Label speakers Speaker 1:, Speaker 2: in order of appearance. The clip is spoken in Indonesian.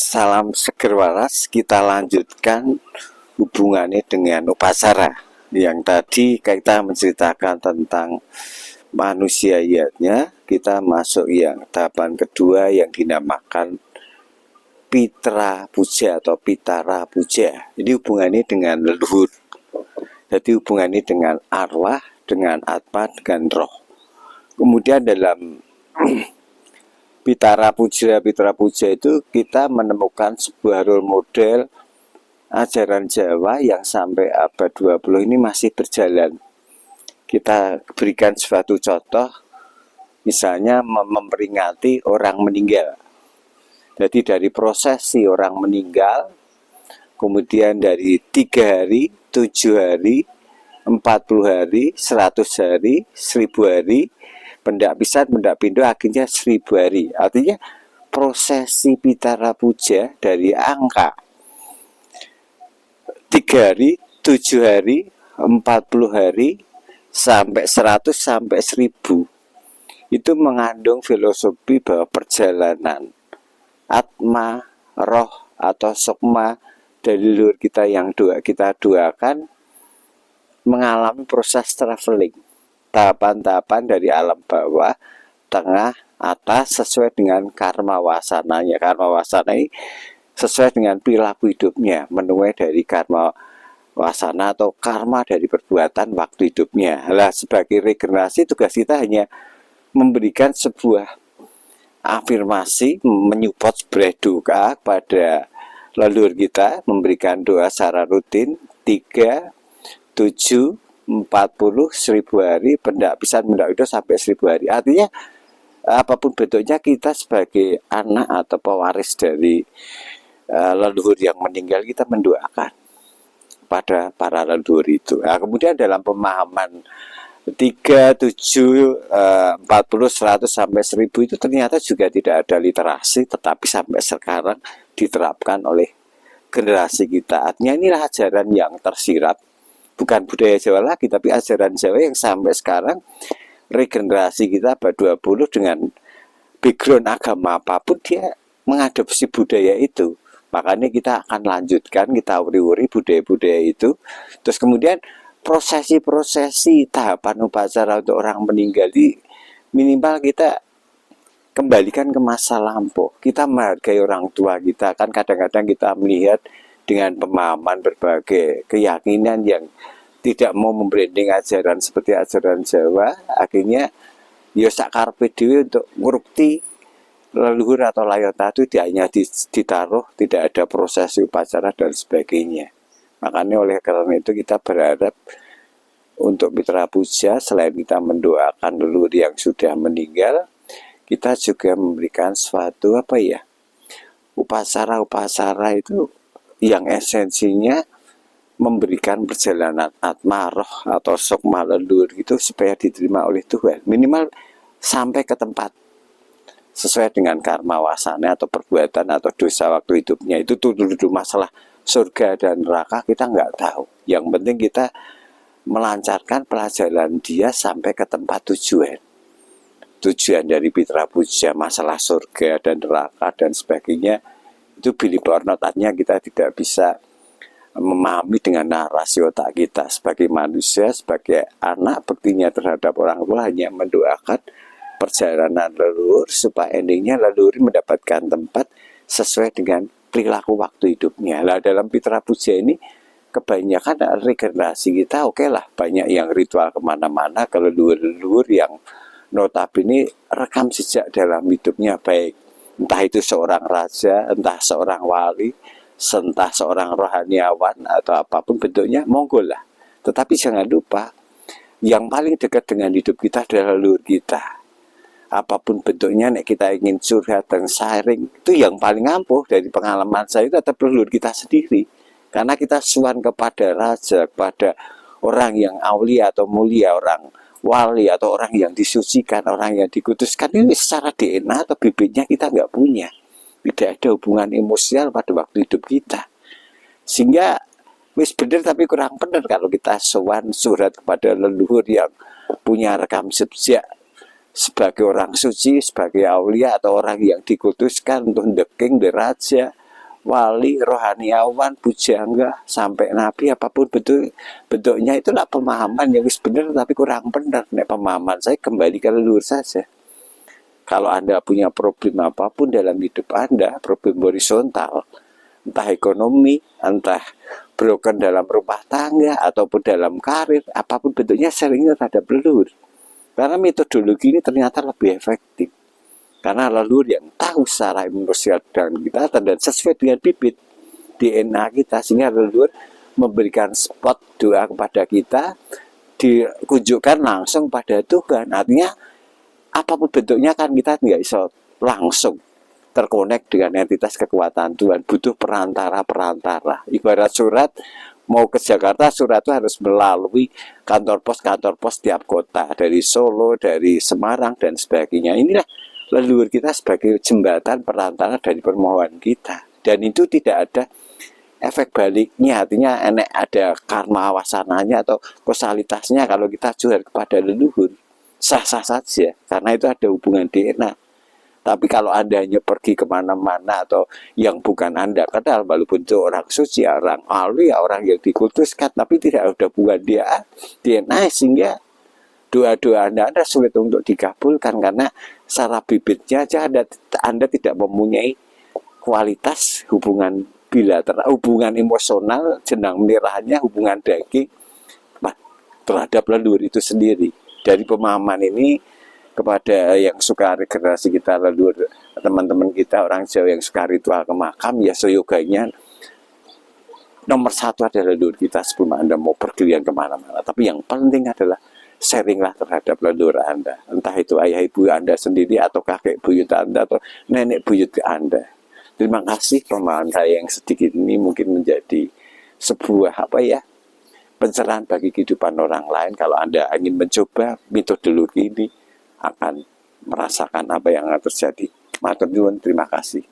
Speaker 1: Salam seger waras, kita lanjutkan hubungannya dengan upacara. Yang tadi kita menceritakan tentang manusianya, kita masuk yang tahapan kedua yang dinamakan Pitra Puja atau Pitara Puja. Jadi hubungannya dengan leluhur. Jadi hubungannya dengan arwah, dengan atma, dengan roh. Kemudian dalam Pitara Puja itu kita menemukan sebuah role model ajaran Jawa yang sampai abad 20 ini masih berjalan. Kita berikan suatu contoh, misalnya memperingati orang meninggal. Jadi dari prosesi orang meninggal, kemudian dari 3 hari, 7 hari, 40 hari, 100 hari, 1000 hari, pendak pisan, pendak pindo, akhirnya 1000 hari. Artinya prosesi Pitara Puja dari angka 3 hari, 7 hari, 40 hari, sampai 100, sampai 1000. Itu mengandung filosofi bahwa perjalanan atma, roh, atau sukma dari leluhur kita yang kita doakan mengalami proses traveling. Tahapan-tahapan dari alam bawah, tengah, atas sesuai dengan karma wasananya. Karma wasana ini sesuai dengan perilaku hidupnya, menuai dari karma wasana atau karma dari perbuatan waktu hidupnya. Lah sebagai regenerasi tugas kita hanya memberikan sebuah afirmasi, menyupport sebuah doa pada leluhur kita, memberikan doa secara rutin 3, 7, 40, 1000 hari, pendak pisan, pendak itu sampai 1000 hari. Artinya apapun bentuknya kita sebagai anak atau pewaris dari leluhur yang meninggal, kita mendoakan pada para leluhur itu. Nah, kemudian dalam pemahaman 3, 7, 40, 100 sampai 1000 itu ternyata juga tidak ada literasi, tetapi sampai sekarang diterapkan oleh generasi kita. Artinya inilah ajaran yang tersirat, bukan budaya Jawa lagi, tapi ajaran Jawa yang sampai sekarang regenerasi kita abad 20 dengan background agama apapun dia mengadopsi budaya itu. Makanya kita akan lanjutkan, kita uri-uri budaya-budaya itu. Terus kemudian prosesi-prosesi tahapan upacara untuk orang meninggal di minimal kita kembalikan ke masa lampau. Kita menghargai orang tua kita. Kan kadang-kadang kita melihat dengan pemahaman berbagai keyakinan yang tidak mau membranding ajaran seperti ajaran Jawa, akhirnya ya sak karepe dhewe untuk ngurukti leluhur atau layota itu hanya ditaruh, tidak ada prosesi upacara dan sebagainya. Makanya oleh karena itu kita berharap untuk Pitara Puja, selain kita mendoakan leluhur yang sudah meninggal, kita juga memberikan suatu upacara itu yang esensinya memberikan perjalanan atma, roh, atau sukma leluhur itu supaya diterima oleh Tuhan. Minimal sampai ke tempat sesuai dengan karma wasana atau perbuatan atau dosa waktu hidupnya. Itu tuh masalah surga dan neraka kita nggak tahu. Yang penting kita melancarkan pelajaran dia sampai ke tempat tujuan. Tujuan dari Pitara Puja, masalah surga dan neraka dan sebagainya, itu bilik bornotatnya kita tidak bisa memahami dengan narasi otak kita sebagai manusia, sebagai anak. Bektinya terhadap orang tua hanya mendoakan perjalanan leluhur supaya endingnya leluhur mendapatkan tempat sesuai dengan perilaku waktu hidupnya. Lah dalam Pitara Puja ini kebanyakan regenerasi kita oke lah, banyak yang ritual kemana-mana ke leluhur-leluhur yang notabene rekam jejak dalam hidupnya, baik entah itu seorang raja, entah seorang wali, entah seorang rohaniawan atau apapun bentuknya, monggo lah. Tetapi jangan lupa yang paling dekat dengan hidup kita adalah leluhur kita. Apapun bentuknya, nek kita ingin curhat dan sharing, itu yang paling ampuh dari pengalaman saya itu tetap leluhur kita sendiri. Karena kita suan kepada raja, kepada orang yang aulia atau mulia, orang wali atau orang yang disucikan, orang yang dikuduskan, ini secara DNA atau bibitnya kita nggak punya. Tidak ada hubungan emosional pada waktu hidup kita. Sehingga wis bener tapi kurang bener kalau kita sowan surat kepada leluhur yang punya rekam jejak sebagai orang suci, sebagai aulia atau orang yang dikuduskan untuk the king, the raja, wali, rohaniawan, pujangga, sampai nabi, apapun bentuknya, itulah pemahaman yang benar tapi kurang benar. Nek pemahaman saya kembali ke leluhur saja. Kalau Anda punya problem apapun dalam hidup Anda, problem horizontal, entah ekonomi, entah broken dalam rumah tangga, ataupun dalam karir, apapun bentuknya, seringnya terhadap leluhur. Karena metodologi ini ternyata lebih efektif. Karena leluhur yang tahu secara emosional kita dan sesuai dengan bibit DNA kita, sehingga leluhur memberikan spot doa kepada kita, dikunjukkan langsung pada Tuhan. Artinya apapun bentuknya kan kita nggak bisa langsung terkonek dengan entitas kekuatan Tuhan, butuh perantara-perantara. Ibarat surat, mau ke Jakarta, surat itu harus melalui kantor pos tiap kota, dari Solo, dari Semarang, dan sebagainya. Inilah leluhur kita sebagai jembatan perantara dari permohonan kita. Dan itu tidak ada efek baliknya, artinya ada karma wasananya atau kausalitasnya kalau kita jual kepada leluhur. Sah-sah saja, karena itu ada hubungan DNA. Tapi kalau Anda hanya pergi kemana-mana atau yang bukan Anda kenal, walaupun itu orang suci, orang ahli, orang yang dikultuskan, tapi tidak ada hubungan DNA, sehingga doa-doa Anda sulit untuk dikabulkan, karena secara bibitnya aja Anda tidak mempunyai kualitas hubungan bilateral, hubungan emosional, jenang merahnya, hubungan daging terhadap leluhur itu sendiri. Dari pemahaman ini, kepada yang suka regenerasi kita, leluhur, teman-teman kita orang Jawa yang suka ritual ke makam, ya seyoganya nomor satu adalah leluhur kita sebelum Anda mau pergian kemana-mana. Tapi yang penting adalah sharinglah terhadap leluhur Anda, entah itu ayah ibu Anda sendiri atau kakek buyut Anda atau nenek buyut Anda. Terima kasih, pemahaman saya yang sedikit ini mungkin menjadi sebuah pencerahan bagi kehidupan orang lain. Kalau Anda ingin mencoba metodologi ini, akan merasakan apa yang akan terjadi. Matur nuwun, terima kasih.